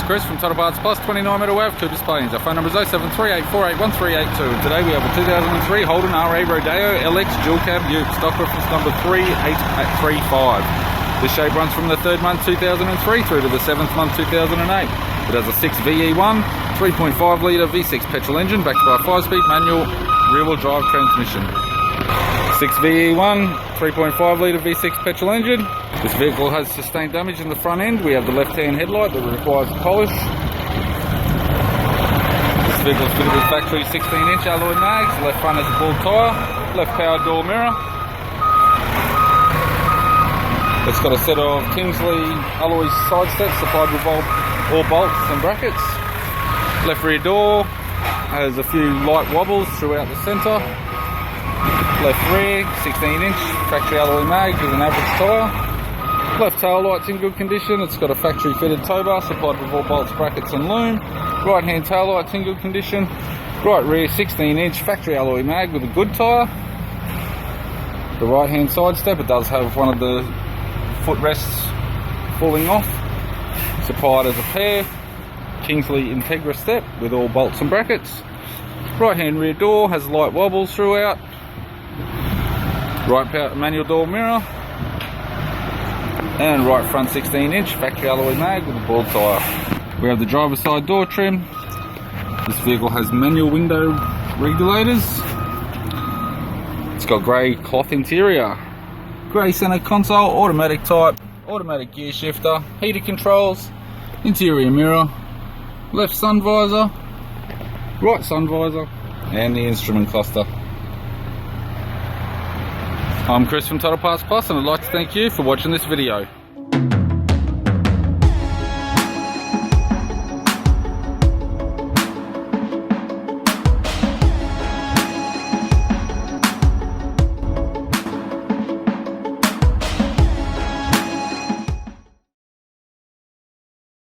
Chris from Total Parts Plus, 29 Meadow Ave, Coopers Plains. Our phone number is 0738481382. And today we have a 2003 Holden Rodeo LX dual cab Ute, stock reference number 3835. This shape runs from the 3rd month 2003 through to the 7th month 2008. It has a 6 VE1, 3.5 litre V6 petrol engine backed by a 5-speed manual rear-wheel drive transmission. 6 VE1, 3.5 litre V6 petrol engine. This vehicle has sustained damage in the front end. We have the left-hand headlight that requires polish. This vehicle is fitted with factory 16-inch alloy mags. Left front has a bald tyre, left power door mirror. It's got a set of Kingsley alloy side steps supplied with all bolts and brackets. Left rear door has a few light wobbles throughout the centre. Left rear, 16-inch factory alloy mag with an average tyre. Left tail light's in good condition. It's got a factory fitted tow bar supplied with all bolts, brackets and loom. Right hand tail light's in good condition. Right rear, 16-inch factory alloy mag with a good tyre. The right hand side step, it does have one of the footrests falling off. Supplied as a pair. Kingsley Integra step with all bolts and brackets. Right hand rear door has light wobbles throughout. Right power manual door mirror. And right front 16-inch factory alloy mag with a bald tyre. We have the driver's side door trim. This vehicle has manual window regulators. It's got grey cloth interior, grey centre console, automatic type, automatic gear shifter, heater controls, interior mirror, left sun visor, right sun visor, and the instrument cluster. I'm Chris from Total Parts Plus, and I'd like to thank you for watching this video.